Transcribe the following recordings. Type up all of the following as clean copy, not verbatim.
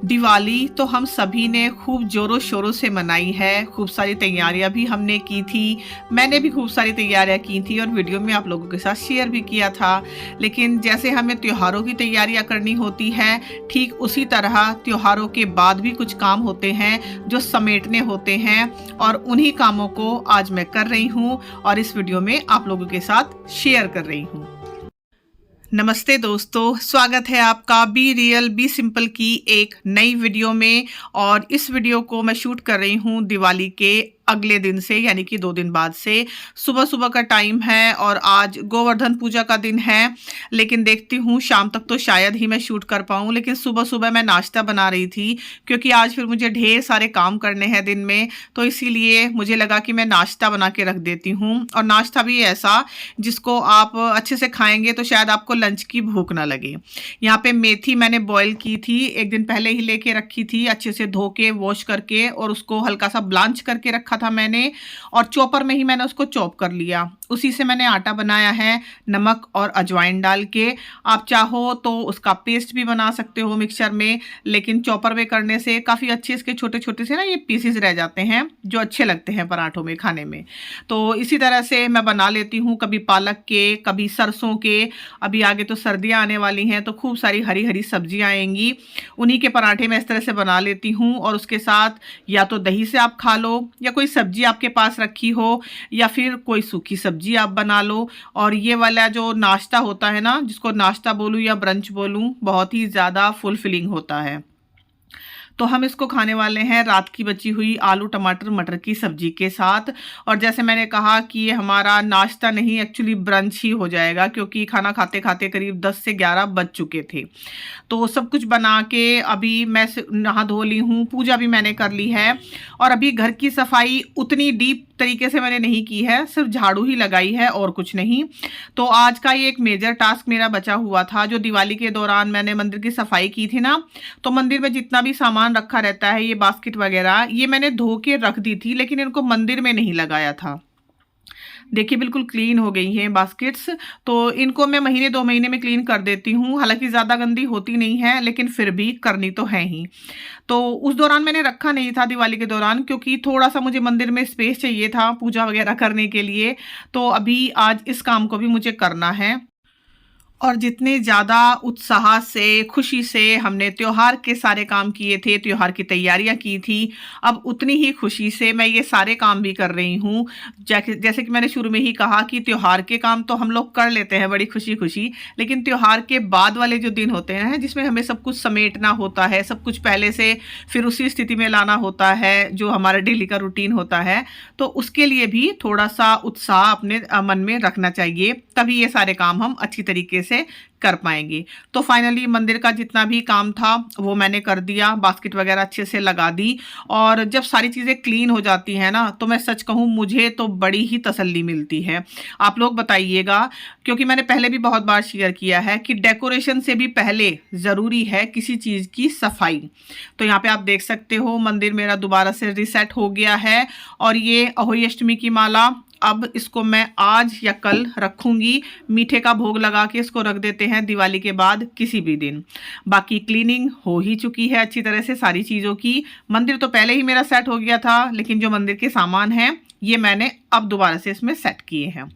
दिवाली तो हम सभी ने खूब ज़ोरों शोरों से मनाई है। खूब सारी तैयारियां भी हमने की थी। मैंने भी खूब सारी तैयारियां की थी और वीडियो में आप लोगों के साथ शेयर भी किया था। लेकिन जैसे हमें त्योहारों की तैयारियां करनी होती है, ठीक उसी तरह त्योहारों के बाद भी कुछ काम होते हैं जो समेटने होते हैं, और उन्हीं कामों को आज मैं कर रही हूँ और इस वीडियो में आप लोगों के साथ शेयर कर रही हूँ। नमस्ते दोस्तों, स्वागत है आपका बी रियल बी सिंपल की एक नई वीडियो में। और इस वीडियो को मैं शूट कर रही हूँ दिवाली के अगले दिन से, यानी कि 2 दिन बाद से। सुबह सुबह का टाइम है और आज गोवर्धन पूजा का दिन है। लेकिन देखती हूँ शाम तक तो शायद ही मैं शूट कर पाऊँ। लेकिन सुबह सुबह मैं नाश्ता बना रही थी क्योंकि आज फिर मुझे ढेर सारे काम करने हैं दिन में, तो इसीलिए मुझे लगा कि मैं नाश्ता बना के रख देती हूँ। और नाश्ता भी ऐसा जिसको आप अच्छे से खाएंगे तो शायद आपको लंच की भूख ना लगे। यहाँ पे मेथी मैंने बॉईल की थी, एक दिन पहले ही लेके रखी थी, अच्छे से धो के वॉश करके, और उसको हल्का सा ब्लांच करके रखा था मैंने, और चॉपर में ही मैंने उसको चॉप कर लिया। उसी से मैंने आटा बनाया है, नमक और अजवाइन डाल के। आप चाहो तो उसका पेस्ट भी बना सकते हो मिक्सचर में, लेकिन चॉपर में करने से काफ़ी अच्छे इसके छोटे छोटे से ना ये पीसेस रह जाते हैं जो अच्छे लगते हैं पराठों में खाने में। तो इसी तरह से मैं बना लेती हूँ, कभी पालक के, कभी सरसों के। अभी आगे तो सर्दियाँ आने वाली हैं तो खूब सारी हरी हरी सब्जियाँ आएंगी, उन्हीं के पराठे मैं इस तरह से बना लेती हूँ। और उसके साथ या तो दही से आप खा लो, या कोई सब्जी आपके पास रखी हो, या फिर कोई सूखी सब्जी आप बना लो। और ये वाला जो नाश्ता होता है ना, जिसको नाश्ता बोलूँ या ब्रंच बोलूँ, बहुत ही ज़्यादा फुलफिलिंग होता है। तो हम इसको खाने वाले हैं रात की बची हुई आलू टमाटर मटर की सब्जी के साथ। और जैसे मैंने कहा कि ये हमारा नाश्ता नहीं, एक्चुअली ब्रंच ही हो जाएगा, क्योंकि खाना खाते खाते करीब 10 से 11 बज चुके थे। तो सब कुछ बना के अभी मैं नहा धो ली हूँ, पूजा भी मैंने कर ली है। और अभी घर की सफाई उतनी डीप तरीके से मैंने नहीं की है, सिर्फ झाड़ू ही लगाई है और कुछ नहीं। तो आज का ये एक मेजर टास्क मेरा बचा हुआ था। जो दिवाली के दौरान मैंने मंदिर की सफाई की थी ना, तो मंदिर में जितना भी सामान रखा रहता है, ये बास्केट वगैरह, ये मैंने धो के रख दी थी, लेकिन इनको मंदिर में नहीं लगाया था। देखिए बिल्कुल क्लीन हो गई हैं बास्केट्स। तो इनको मैं महीने 2 महीने में क्लीन कर देती हूँ। हालांकि ज़्यादा गंदी होती नहीं है, लेकिन फिर भी करनी तो है ही। तो उस दौरान मैंने रखा नहीं था दिवाली के दौरान, क्योंकि थोड़ा सा मुझे मंदिर में स्पेस चाहिए था पूजा वगैरह करने के लिए। तो अभी आज इस काम को भी मुझे करना है। और जितने ज़्यादा उत्साह से, खुशी से हमने त्योहार के सारे काम किए थे, त्योहार की तैयारियां की थी, अब उतनी ही खुशी से मैं ये सारे काम भी कर रही हूँ। जैसे कि मैंने शुरू में ही कहा कि त्योहार के काम तो हम लोग कर लेते हैं बड़ी खुशी खुशी, लेकिन त्योहार के बाद वाले जो दिन होते हैं, जिसमें हमें सब कुछ समेटना होता है, सब कुछ पहले से फिर उसी स्थिति में लाना होता है जो हमारा डेली का रूटीन होता है, तो उसके लिए भी थोड़ा सा उत्साह अपने मन में रखना चाहिए, तभी ये सारे काम हम अच्छी तरीके से कर पाएंगे। तो फाइनली मंदिर का जितना भी काम था वो मैंने कर दिया, बास्केट वगैरह अच्छे से लगा दी। और जब सारी चीज़ें क्लीन हो जाती हैं ना, तो मैं सच कहूँ मुझे तो बड़ी ही तसल्ली मिलती है। आप लोग बताइएगा, क्योंकि मैंने पहले भी बहुत बार शेयर किया है कि डेकोरेशन से भी पहले ज़रूरी है किसी चीज़ की सफाई। तो यहाँ पे आप देख सकते हो मंदिर मेरा दोबारा से रिसेट हो गया है। और ये अहोई अष्टमी की माला, अब इसको मैं आज या कल रखूंगी। मीठे का भोग लगा के इसको रख देते हैं दिवाली के बाद किसी भी दिन। बाकी क्लीनिंग हो ही चुकी है अच्छी तरह से सारी चीज़ों की। मंदिर तो पहले ही मेरा सेट हो गया था, लेकिन जो मंदिर के सामान हैं ये मैंने अब दोबारा से इसमें सेट किए हैं।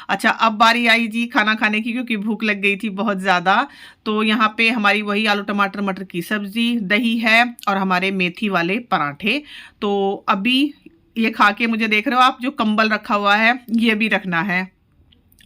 अच्छा, अब बारी आई जी खाना खाने की, क्योंकि भूख लग गई थी बहुत ज़्यादा। तो यहाँ पे हमारी वही आलू टमाटर मटर की सब्जी, दही है, और हमारे मेथी वाले पराठे। तो अभी ये खा के, मुझे देख रहे हो आप, जो कंबल रखा हुआ है ये भी रखना है।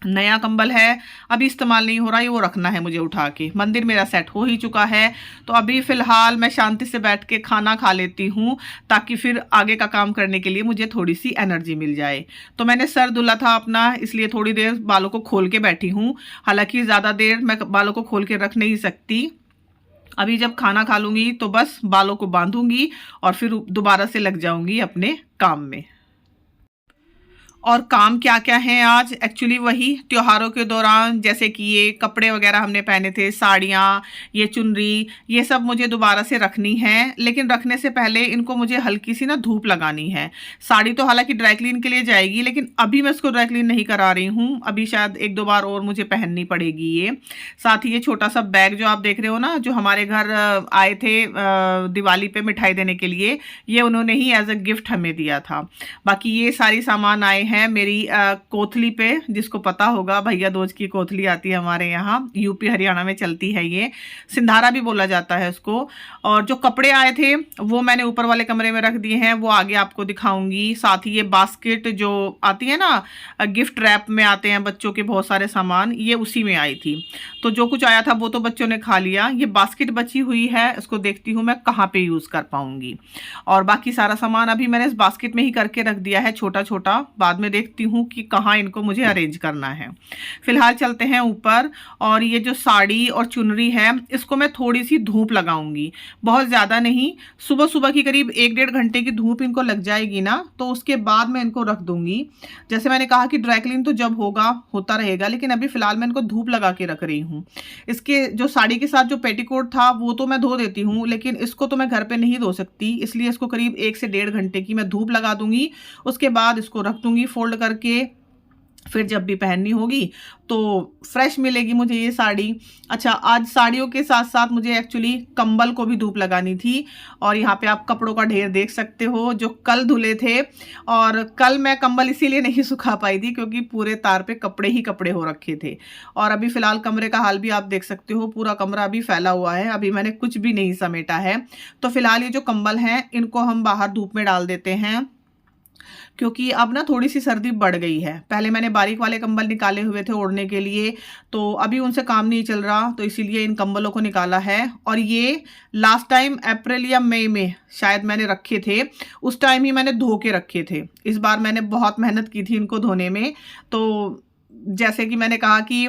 नया कंबल है, अभी इस्तेमाल नहीं हो रहा है, वो रखना है मुझे उठा के। मंदिर मेरा सेट हो ही चुका है। तो अभी फ़िलहाल मैं शांति से बैठ के खाना खा लेती हूँ, ताकि फिर आगे का काम करने के लिए मुझे थोड़ी सी एनर्जी मिल जाए। तो मैंने सर धुला था अपना, इसलिए थोड़ी देर बालों को खोल के बैठी हूँ। हालांकि ज़्यादा देर मैं बालों को खोल के रख नहीं सकती। अभी जब खाना खा लूँगी तो बस बालों को बांधूंगी और फिर दोबारा से लग जाऊंगी अपने काम में। और काम क्या क्या है आज, एक्चुअली वही त्योहारों के दौरान, जैसे कि ये कपड़े वगैरह हमने पहने थे, साड़ियाँ, ये चुनरी, ये सब मुझे दोबारा से रखनी है। लेकिन रखने से पहले इनको मुझे हल्की सी ना धूप लगानी है। साड़ी तो हालांकि ड्राई क्लीन के लिए जाएगी, लेकिन अभी मैं इसको ड्राई क्लीन नहीं करा रही हूँ, अभी शायद एक दो बार और मुझे पहननी पड़ेगी ये। साथ ही ये छोटा सा बैग जो आप देख रहे हो ना, जो हमारे घर आए थे दिवाली पे मिठाई देने के लिए, ये उन्होंने ही एज अ गिफ्ट हमें दिया था। बाकी ये सारी सामान आए हैं मेरी कोथली पे, जिसको पता होगा भैया दूज की कोथली आती है हमारे यहाँ, यूपी हरियाणा में चलती है, ये सिंधारा भी बोला जाता है उसको। और जो कपड़े आए थे वो मैंने ऊपर वाले कमरे में रख दिए हैं, वो आगे आपको दिखाऊंगी। साथ ही ये बास्केट जो आती है ना, गिफ्ट रैप में आते हैं बच्चों के बहुत सारे सामान, ये उसी में आई थी। तो जो कुछ आया था वो तो बच्चों ने खा लिया, ये बास्केट बची हुई है, इसको देखती हूँ मैं कहाँ पे यूज़ कर पाऊंगी। और बाकी सारा सामान अभी मैंने इस बास्केट में ही करके रख दिया है छोटा छोटा, बाद में देखती हूँ कि कहाँ इनको मुझे अरेंज करना है। फिलहाल चलते हैं ऊपर। और ये जो साड़ी और चुनरी है इसको मैं थोड़ी सी धूप लगाऊंगी, बहुत ज़्यादा नहीं, सुबह सुबह की करीब 1-1.5 घंटे की धूप इनको लग जाएगी ना, तो उसके बाद मैं इनको रख दूंगी। जैसे मैंने कहा कि ड्राई क्लीन तो जब होगा होता रहेगा, लेकिन अभी फिलहाल मैं इनको धूप लगा के रख रही हूँ। इसके जो साड़ी के साथ जो पेटीकोट था वो तो मैं धो देती हूँ, लेकिन इसको तो मैं घर पे नहीं धो सकती, इसलिए इसको करीब 1 से 1.5 घंटे की मैं धूप लगा दूंगी। उसके बाद इसको रख दूंगी फोल्ड करके, फिर जब भी पहननी होगी तो फ्रेश मिलेगी मुझे ये साड़ी। अच्छा, आज साड़ियों के साथ साथ मुझे एक्चुअली कंबल को भी धूप लगानी थी। और यहाँ पे आप कपड़ों का ढेर देख सकते हो जो कल धुले थे। और कल मैं कंबल इसीलिए नहीं सुखा पाई थी क्योंकि पूरे तार पे कपड़े ही कपड़े हो रखे थे। और अभी फ़िलहाल कमरे का हाल भी आप देख सकते हो, पूरा कमरा अभी फैला हुआ है, अभी मैंने कुछ भी नहीं समेटा है। तो फिलहाल ये जो कंबल हैं इनको हम बाहर धूप में डाल देते हैं, क्योंकि अब ना थोड़ी सी सर्दी बढ़ गई है। पहले मैंने बारीक वाले कंबल निकाले हुए थे ओढ़ने के लिए, तो अभी उनसे काम नहीं चल रहा, तो इसीलिए इन कंबलों को निकाला है। और ये लास्ट टाइम अप्रैल या मई में शायद मैंने रखे थे, उस टाइम ही मैंने धो के रखे थे। इस बार मैंने बहुत मेहनत की थी इनको धोने में। तो जैसे कि मैंने कहा कि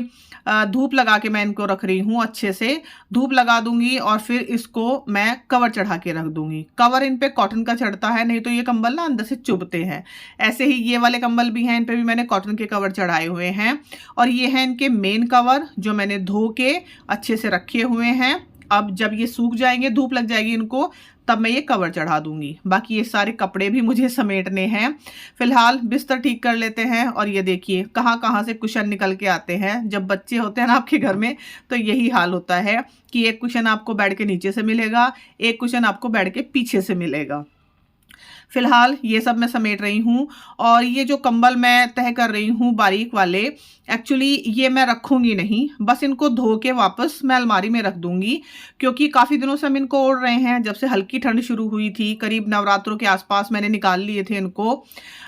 धूप लगा के मैं इनको रख रही हूँ, अच्छे से धूप लगा दूंगी और फिर इसको मैं कवर चढ़ा के रख दूंगी। कवर इन पे कॉटन का चढ़ता है, नहीं तो ये कंबल ना अंदर से चुभते हैं। ऐसे ही ये वाले कंबल भी हैं, इन पे भी मैंने कॉटन के कवर चढ़ाए हुए हैं। और ये हैं इनके मेन कवर जो मैंने धो के अच्छे से रखे हुए हैं। अब जब ये सूख जाएंगे, धूप लग जाएगी इनको, तब मैं ये कवर चढ़ा दूंगी। बाकी ये सारे कपड़े भी मुझे समेटने हैं। फिलहाल बिस्तर ठीक कर लेते हैं। और ये देखिए कहाँ कहाँ से कुशन निकल के आते हैं। जब बच्चे होते हैं ना आपके घर में, तो यही हाल होता है कि एक कुशन आपको बेड के नीचे से मिलेगा, एक कुशन आपको बेड के पीछे से मिलेगा। फिलहाल ये सब मैं समेट रही हूँ। और ये जो कंबल मैं तय कर रही हूँ बारीक वाले, एक्चुअली ये मैं रखूँगी नहीं, बस इनको धो के वापस मैं अलमारी में रख दूँगी। क्योंकि काफ़ी दिनों से हम इनको ओढ़ रहे हैं, जब से हल्की ठंड शुरू हुई थी, करीब नवरात्रों के आसपास मैंने निकाल लिए थे इनको।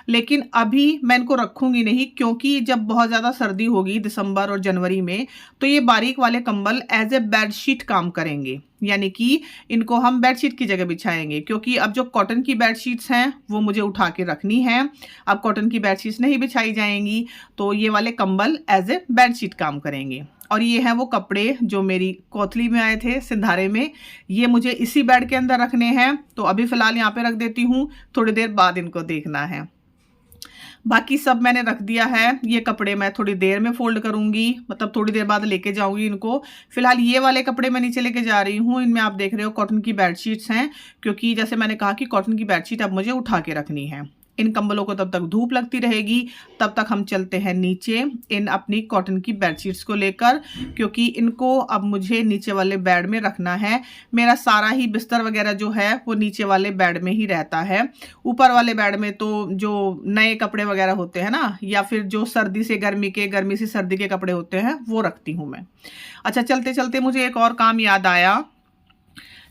लेकिन अभी मैं इनको रखूँगी नहीं, क्योंकि जब बहुत ज़्यादा सर्दी होगी दिसंबर और जनवरी में, तो ये बारीक वाले कंबल एज ए बेडशीट काम करेंगे। यानी कि इनको हम बेडशीट की जगह बिछाएंगे, क्योंकि अब जो कॉटन की बेडशीट्स हैं वो मुझे उठा के रखनी है। अब कॉटन की बेडशीट्स नहीं बिछाई जाएंगी, तो ये वाले कंबल एज ए बेडशीट काम करेंगे। और ये हैं वो कपड़े जो मेरी कोथली में आए थे सिंधारे में, ये मुझे इसी बेड के अंदर रखने हैं। तो अभी फ़िलहाल यहाँ पे रख देती हूँ, थोड़ी देर बाद इनको देखना है। बाकी सब मैंने रख दिया है। ये कपड़े मैं थोड़ी देर में फोल्ड करूंगी, मतलब थोड़ी देर बाद लेके जाऊंगी इनको। फिलहाल ये वाले कपड़े मैं नीचे लेके जा रही हूँ। इनमें आप देख रहे हो कॉटन की बेडशीट्स हैं, क्योंकि जैसे मैंने कहा कि कॉटन की बेडशीट अब मुझे उठा के रखनी है। इन कंबलों को तब तक धूप लगती रहेगी, तब तक हम चलते हैं नीचे इन अपनी कॉटन की बेडशीट्स को लेकर, क्योंकि इनको अब मुझे नीचे वाले बेड में रखना है। मेरा सारा ही बिस्तर वगैरह जो है वो नीचे वाले बेड में ही रहता है। ऊपर वाले बेड में तो जो नए कपड़े वगैरह होते हैं ना, या फिर जो सर्दी से गर्मी के, गर्मी से सर्दी के कपड़े होते हैं, वो रखती हूँ मैं। अच्छा, चलते चलते मुझे एक और काम याद आया।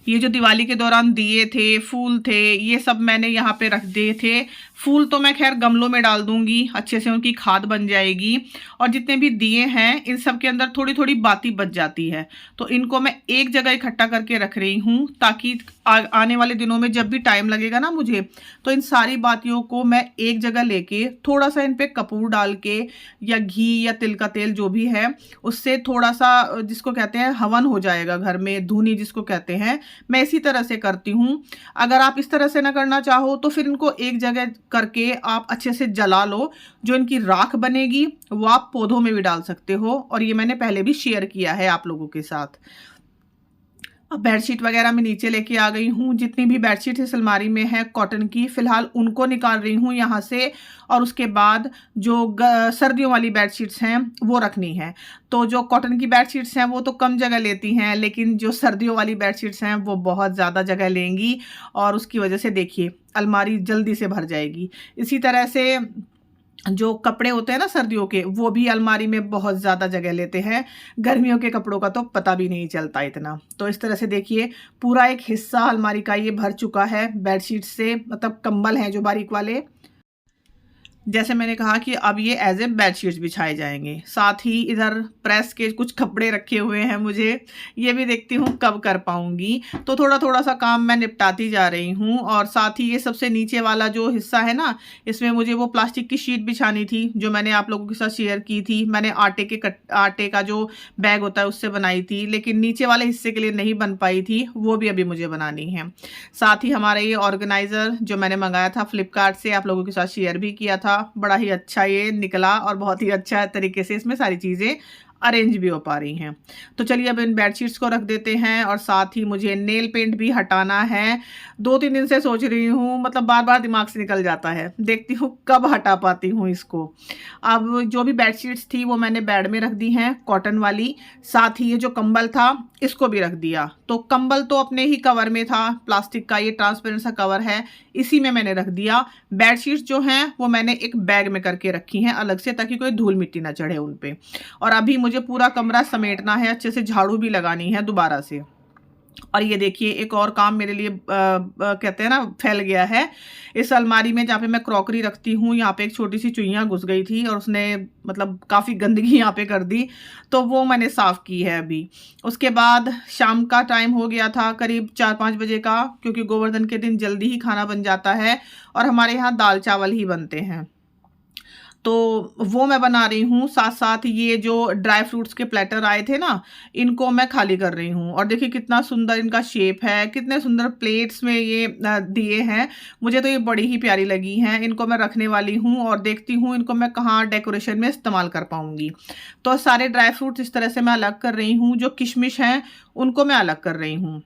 ये जो दिवाली के दौरान दिए थे, फूल थे, ये सब मैंने यहाँ पे रख दिए थे। फूल तो मैं खैर गमलों में डाल दूंगी, अच्छे से उनकी खाद बन जाएगी। और जितने भी दिए हैं इन सब के अंदर थोड़ी थोड़ी बाती बच जाती है, तो इनको मैं एक जगह इकट्ठा करके रख रही हूँ, ताकि आने वाले दिनों में जब भी टाइम लगेगा ना मुझे, तो इन सारी बातियों को मैं एक जगह लेके थोड़ा सा इन पे कपूर डाल के या घी या तिल का तेल जो भी है, उससे थोड़ा सा जिसको कहते हैं हवन हो जाएगा घर में, धूनी जिसको कहते हैं, मैं इसी तरह से करती हूँ। अगर आप इस तरह से ना करना चाहो तो फिर इनको एक जगह करके आप अच्छे से जला लो। जो इनकी राख बनेगी वो आप पौधों में भी डाल सकते हो, और ये मैंने पहले भी शेयर किया है आप लोगों के साथ। अब बेडशीट वगैरह मैं नीचे लेके आ गई हूँ। जितनी भी बेडशीट इस अलमारी में है कॉटन की, फ़िलहाल उनको निकाल रही हूँ यहाँ से, और उसके बाद जो सर्दियों वाली बेडशीट्स हैं वो रखनी है। तो जो कॉटन की बेडशीट्स हैं वो तो कम जगह लेती हैं, लेकिन जो सर्दियों वाली बेडशीट्स हैं वो बहुत ज़्यादा जगह लेंगी, और उसकी वजह से देखिए अलमारी जल्दी से भर जाएगी। इसी तरह से जो कपड़े होते हैं ना सर्दियों के, वो भी अलमारी में बहुत ज़्यादा जगह लेते हैं। गर्मियों के कपड़ों का तो पता भी नहीं चलता इतना। तो इस तरह से देखिए पूरा एक हिस्सा अलमारी का ये भर चुका है बेडशीट से, मतलब कंबल हैं जो बारीक वाले। जैसे मैंने कहा कि अब ये एज ए बेडशीट्स बिछाए जाएंगे। साथ ही इधर प्रेस के कुछ कपड़े रखे हुए हैं मुझे, ये भी देखती हूँ कब कर पाऊंगी। तो थोड़ा थोड़ा सा काम मैं निपटाती जा रही हूँ। और साथ ही ये सबसे नीचे वाला जो हिस्सा है ना, इसमें मुझे वो प्लास्टिक की शीट बिछानी थी जो मैंने आप लोगों के साथ शेयर की थी। मैंने आटे का जो बैग होता है उससे बनाई थी, लेकिन नीचे वाले हिस्से के लिए नहीं बन पाई थी, वो भी अभी मुझे बनानी है। साथ ही हमारा ये ऑर्गेनाइज़र जो मैंने मंगाया था फ्लिपकार्ट से, आप लोगों के साथ शेयर भी किया था। बड़ा ही अच्छा ये निकला और बहुत ही अच्छा तरीके से इसमें सारी चीज़ें अरेंज भी हो पा रही हैं। तो चलिए अब इन बेडशीट्स को रख देते हैं। और साथ ही मुझे नेल पेंट भी हटाना है। 2-3 दिन से सोच रही हूँ, मतलब बार बार दिमाग से निकल जाता है, देखती हूँ कब हटा पाती हूँ इसको। अब जो भी बेडशीट्स थी वो मैंने बेड में रख दी हैं कॉटन वाली। साथ ही ये जो कंबल था इसको भी रख दिया। तो कंबल तो अपने ही कवर में था, प्लास्टिक का ये ट्रांसपेरेंट सा कवर है, इसी में मैंने रख दिया। बेडशीट्स जो हैं वो मैंने एक बैग में करके रखी हैं अलग से, ताकि कोई धूल मिट्टी ना चढ़े उन पे। और अभी मुझे पूरा कमरा समेटना है, अच्छे से झाड़ू भी लगानी है दोबारा से। और ये देखिए एक और काम मेरे लिए कहते हैं ना फैल गया है। इस अलमारी में जहाँ पे मैं क्रॉकरी रखती हूँ, यहाँ पे एक छोटी सी चुईयाँ घुस गई थी और उसने मतलब काफ़ी गंदगी यहाँ पे कर दी, तो वो मैंने साफ़ की है अभी। उसके बाद शाम का टाइम हो गया था करीब 4-5 बजे का, क्योंकि गोवर्धन के दिन जल्दी ही खाना बन जाता है और हमारे यहाँ दाल चावल ही बनते हैं, तो वो मैं बना रही हूँ। साथ साथ ये जो ड्राई फ्रूट्स के प्लेटर आए थे ना, इनको मैं खाली कर रही हूँ। और देखिए कितना सुंदर इनका शेप है, कितने सुंदर प्लेट्स में ये दिए हैं। मुझे तो ये बड़ी ही प्यारी लगी हैं। इनको मैं रखने वाली हूँ और देखती हूँ इनको मैं कहाँ डेकोरेशन में इस्तेमाल कर पाऊँगी। तो सारे ड्राई फ्रूट्स इस तरह से मैं अलग कर रही हूँ। जो किशमिश हैं उनको मैं अलग कर रही हूँ,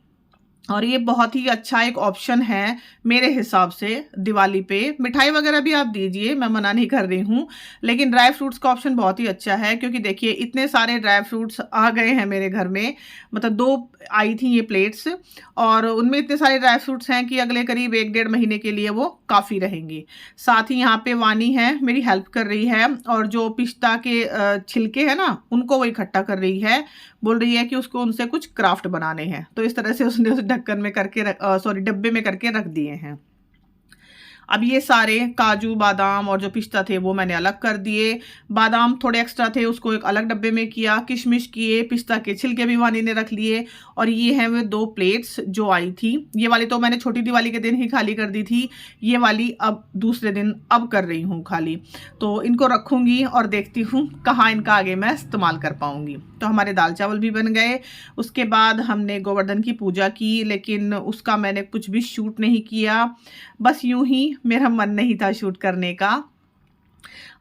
और ये बहुत ही अच्छा एक ऑप्शन है मेरे हिसाब से दिवाली पे। मिठाई वगैरह भी आप दीजिए, मैं मना नहीं कर रही हूँ, लेकिन ड्राई फ्रूट्स का ऑप्शन बहुत ही अच्छा है। क्योंकि देखिए इतने सारे ड्राई फ्रूट्स आ गए हैं मेरे घर में, मतलब 2 आई थी ये प्लेट्स, और उनमें इतने सारे ड्राई फ्रूट्स हैं कि अगले करीब 1-1.5 महीने के लिए वो काफ़ी रहेंगे। साथ ही यहाँ पे वानी है मेरी हेल्प कर रही है, और जो पिस्ता के छिलके हैं ना उनको वो इकट्ठा कर रही है। बोल रही है कि उसको उनसे कुछ क्राफ्ट बनाने हैं, तो इस तरह से उसने उस ढक्कन में करके सॉरी डब्बे में करके रख दिए हैं। अब ये सारे काजू बादाम और जो पिस्ता थे वो मैंने अलग कर दिए। बादाम थोड़े एक्स्ट्रा थे उसको एक अलग डब्बे में किया, किशमिश किए, पिस्ता के छिलके भी वानी ने रख लिए। और ये हैं वे 2 प्लेट्स जो आई थी। ये वाली तो मैंने छोटी दिवाली के दिन ही खाली कर दी थी, ये वाली अब दूसरे दिन अब कर रही हूँ खाली। तो इनको रखूँगी और देखती हूँ कहाँ इनका आगे मैं इस्तेमाल कर पाऊँगी। तो हमारे दाल चावल भी बन गए। उसके बाद हमने गोवर्धन की पूजा की, लेकिन उसका मैंने कुछ भी शूट नहीं किया, बस यूं ही मेरा मन नहीं था शूट करने का।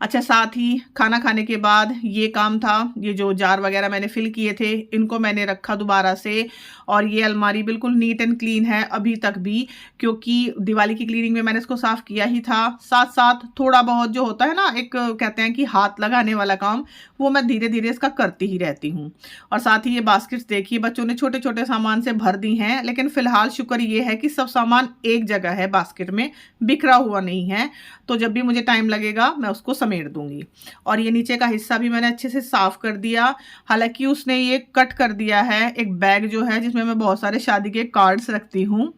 अच्छा, साथ ही खाना खाने के बाद ये काम था, ये जो जार वगैरह मैंने फिल किए थे इनको मैंने रखा दोबारा से। और ये अलमारी बिल्कुल नीट एंड क्लीन है अभी तक भी, क्योंकि दिवाली की क्लीनिंग में मैंने इसको साफ़ किया ही था। साथ साथ थोड़ा बहुत जो होता है ना, एक कहते हैं कि हाथ लगाने वाला काम, वो मैं धीरे धीरे इसका करती ही रहती हूँ। और साथ ही ये बास्केट्स देखिए बच्चों ने छोटे छोटे सामान से भर दी हैं, लेकिन फ़िलहाल शुक्र ये है कि सब सामान एक जगह है बास्केट में, बिखरा हुआ नहीं है। तो जब भी मुझे टाइम लगेगा मैं उसको समेट दूंगी। और ये नीचे का हिस्सा भी मैंने अच्छे से साफ कर दिया। हालांकि उसने ये कट कर दिया है एक बैग जो है जिसमें मैं बहुत सारे शादी के कार्ड्स रखती हूँ,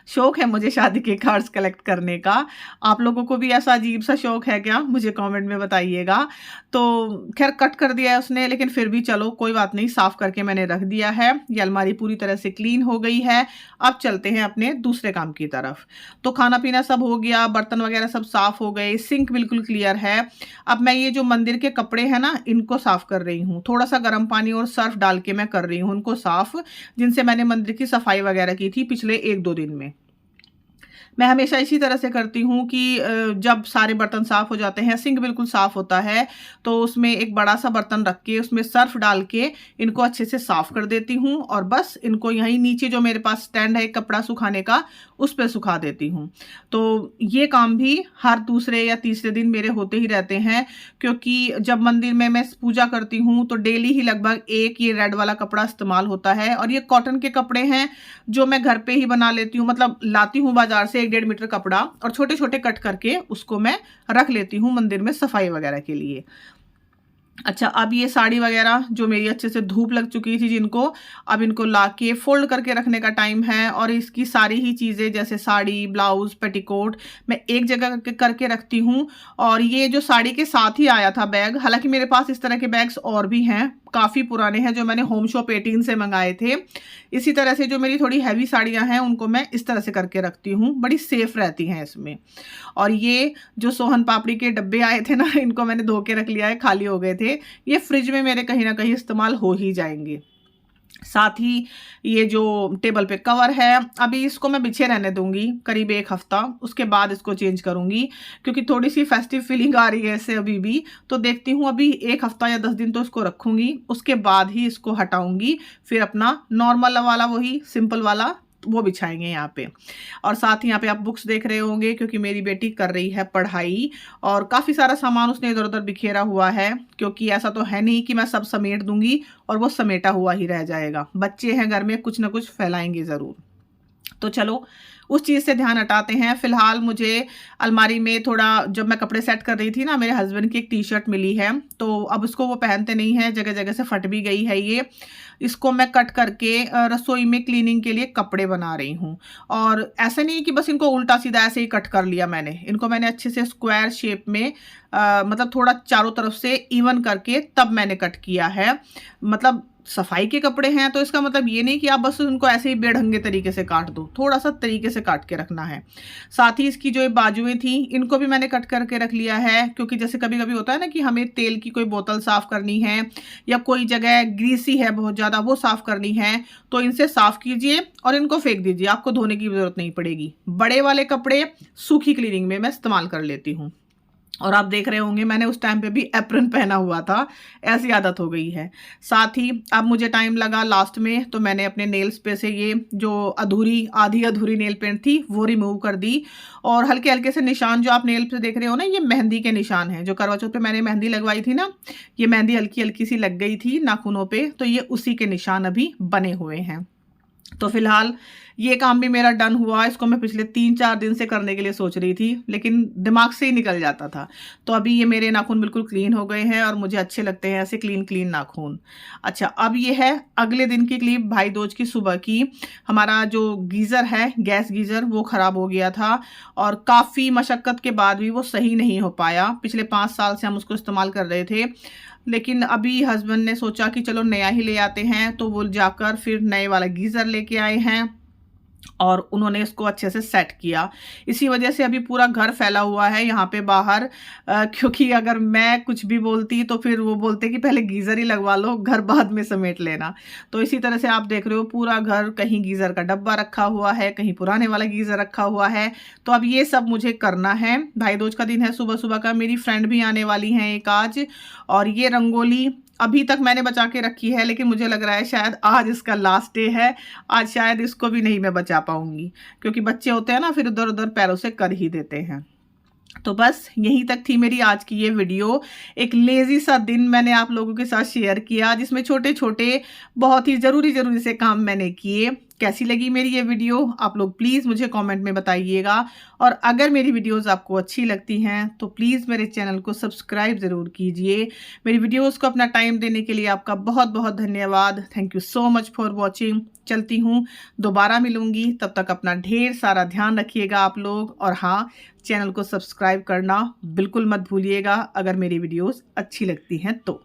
शौक है मुझे शादी के कार्ड्स कलेक्ट करने का। आप लोगों को भी ऐसा अजीब सा शौक है क्या? मुझे कमेंट में बताइएगा। तो खैर कट कर दिया है उसने, लेकिन फिर भी चलो कोई बात नहीं, साफ़ करके मैंने रख दिया है। ये अलमारी पूरी तरह से क्लीन हो गई है। अब चलते हैं अपने दूसरे काम की तरफ। तो खाना-पीना सब हो गया, बर्तन वगैरह सब साफ़ हो गए, सिंक बिल्कुल क्लियर है। अब मैं ये जो मंदिर के कपड़े हैं ना, इनको साफ़ कर रही हूँ। थोड़ा-सा गर्म पानी और सर्फ़ डाल के मैं कर रही हूँ उनको साफ़, जिनसे मैंने मंदिर की सफाई वगैरह की थी पिछले 1-2 दिन में। मैं हमेशा इसी तरह से करती हूँ कि जब सारे बर्तन साफ़ हो जाते हैं, सिंक बिल्कुल साफ़ होता है, तो उसमें एक बड़ा-सा बर्तन रख के उसमें सर्फ़ डाल के इनको अच्छे से साफ़ कर देती हूँ और बस इनको यहीं नीचे जो मेरे पास स्टैंड है कपड़ा सुखाने का, उस पे सुखा देती हूँ। तो ये काम भी हर दूसरे या तीसरे दिन मेरे होते ही रहते हैं, क्योंकि जब मंदिर में मैं पूजा करती हूँ, तो डेली ही लगभग एक ये रेड वाला कपड़ा इस्तेमाल होता है और ये कॉटन के कपड़े हैं, जो मैं घर पे ही बना लेती हूँ। मतलब लाती हूँ बाज़ार से 1-1.5 मीटर कपड़ा और छोटे-छोटे कट करके उसको मैं रख लेती हूँ मंदिर में सफाई वगैरह के लिए। अच्छा, अब ये साड़ी वगैरह जो मेरी अच्छे से धूप लग चुकी थी जिनको, अब इनको लाके फ़ोल्ड करके रखने का टाइम है और इसकी सारी ही चीज़ें जैसे साड़ी, ब्लाउज़, पेटीकोट मैं एक जगह करके रखती हूँ। और ये जो साड़ी के साथ ही आया था बैग, हालाँकि मेरे पास इस तरह के बैग्स और भी हैं, काफ़ी पुराने हैं, जो मैंने होम शॉप 18 से मँगाए थे। इसी तरह से जो मेरी थोड़ी हैवी साड़ियाँ हैं, उनको मैं इस तरह से करके रखती हूँ, बड़ी सेफ़ रहती हैं इसमें। और ये जो सोहन पापड़ी के डब्बे आए थे ना, इनको मैंने धो के रख लिया है, खाली हो गए थे। ये फ्रिज में मेरे कहीं न कहीं इस्तेमाल हो ही जाएँगे। साथ ही ये जो टेबल पे कवर है, अभी इसको मैं बिछे रहने दूँगी करीब 1 हफ्ता, उसके बाद इसको चेंज करूँगी, क्योंकि थोड़ी-सी फेस्टिव फीलिंग आ रही है इससे अभी भी। तो देखती हूँ अभी 1 हफ्ता या 10 दिन तो इसको रखूँगी, उसके बाद ही इसको हटाऊँगी, फिर अपना नॉर्मल वाला वही सिंपल वाला वो बिछाएँगे यहाँ पे। और साथ ही यहाँ पे आप बुक्स देख रहे होंगे, क्योंकि मेरी बेटी कर रही है पढ़ाई और काफ़ी सारा सामान उसने इधर-उधर बिखेरा हुआ है, क्योंकि ऐसा तो है नहीं कि मैं सब समेट दूँगी और वो समेटा हुआ ही रह जाएगा। बच्चे हैं घर में, कुछ न कुछ फैलाएँगे ज़रूर। तो चलो उस चीज़ से ध्यान हटाते हैं। फ़िलहाल मुझे अलमारी में थोड़ा, जब मैं कपड़े सेट कर रही थी ना, मेरे हस्बैंड की एक टी-शर्ट मिली है, तो अब उसको वो पहनते नहीं हैं, जगह-जगह से फट भी गई है ये। इसको मैं कट करके रसोई में क्लीनिंग के लिए कपड़े बना रही हूँ। और ऐसा नहीं कि बस इनको उल्टा-सीधा ऐसे ही कट कर लिया मैंने। इनको मैंने अच्छे से स्क्वायर शेप में मतलब थोड़ा चारों तरफ से इवन करके तब मैंने कट किया है। मतलब सफाई के कपड़े हैं, तो इसका मतलब ये नहीं कि आप बस उनको ऐसे ही बेढंगे तरीके से काट दो, थोड़ा-सा तरीके से काट के रखना है। साथ ही इसकी जो ये बाजुएँ थी, इनको भी मैंने कट करके रख लिया है, क्योंकि जैसे कभी-कभी होता है ना कि हमें तेल की कोई बोतल साफ़ करनी है या कोई जगह ग्रीसी है बहुत ज़्यादा, वो साफ़ करनी है, तो इनसे साफ़ कीजिए और इनको फेंक दीजिए, आपको धोने की ज़रूरत नहीं पड़ेगी। बड़े वाले कपड़े सूखी क्लीनिंग में मैं इस्तेमाल कर लेती हूँ। और आप देख रहे होंगे मैंने उस टाइम पे भी एप्रन पहना हुआ था, ऐसी आदत हो गई है। साथ ही अब मुझे टाइम लगा लास्ट में, तो मैंने अपने नेल्स पे से ये जो आधी अधूरी नेल पेंट थी वो रिमूव कर दी। और हल्के-हल्के से निशान जो आप नेल पे देख रहे हो ना, ये मेहंदी के निशान हैं। जो करवा चौथ पे मैंने मेहंदी लगवाई थी ना, ये मेहंदी हल्की-हल्की सी लग गई थी नाखूनों पे, तो ये उसी के निशान अभी बने हुए हैं। तो फिलहाल ये काम भी मेरा डन हुआ। इसको मैं पिछले 3-4 दिन से करने के लिए सोच रही थी, लेकिन दिमाग से ही निकल जाता था। तो अभी ये मेरे नाखून बिल्कुल क्लीन हो गए हैं और मुझे अच्छे लगते हैं ऐसे क्लीन नाखून। अच्छा, अब ये है अगले दिन की क्लिप, भाई दूज की सुबह की। हमारा जो गीज़र है, गैस गीज़र, वो ख़राब हो गया था और काफ़ी मशक्क़त के बाद भी वो सही नहीं हो पाया। पिछले 5 साल से हम उसको इस्तेमाल कर रहे थे, लेकिन अभी हस्बैंड ने सोचा कि चलो नया ही ले आते हैं, तो वो जाकर फिर नए वाला गीज़र लेके आए हैं और उन्होंने इसको अच्छे से सेट किया। इसी वजह से अभी पूरा घर फैला हुआ है यहाँ पे बाहर, क्योंकि अगर मैं कुछ भी बोलती तो फिर वो बोलते कि पहले गीज़र ही लगवा लो, घर बाद में समेट लेना। तो इसी तरह से आप देख रहे हो पूरा घर, कहीं गीज़र का डब्बा रखा हुआ है, कहीं पुराने वाला गीज़र रखा हुआ है। तो अब ये सब मुझे करना है। भाई दूज का दिन है सुबह-सुबह का, मेरी फ्रेंड भी आने वाली हैं एक आज। और ये रंगोली अभी तक मैंने बचा के रखी है, लेकिन मुझे लग रहा है शायद आज इसका लास्ट डे है। आज शायद इसको भी नहीं मैं बचा पाऊँगी, क्योंकि बच्चे होते हैं ना, फिर उधर-उधर पैरों से कर ही देते हैं। तो बस यहीं तक थी मेरी आज की ये वीडियो। एक लेज़ी सा दिन मैंने आप लोगों के साथ शेयर किया, जिसमें छोटे-छोटे बहुत ही ज़रूरी से काम मैंने किए। कैसी लगी मेरी ये वीडियो आप लोग प्लीज़ मुझे कमेंट में बताइएगा। और अगर मेरी वीडियोस आपको अच्छी लगती हैं तो प्लीज़ मेरे चैनल को सब्सक्राइब ज़रूर कीजिए। मेरी वीडियोस को अपना टाइम देने के लिए आपका बहुत बहुत धन्यवाद। Thank you so much for watching. चलती हूँ, दोबारा मिलूँगी, तब तक अपना ढेर सारा ध्यान रखिएगा आप लोग। और हाँ, चैनल को सब्सक्राइब करना बिल्कुल मत भूलिएगा अगर मेरी वीडियोस अच्छी लगती हैं तो।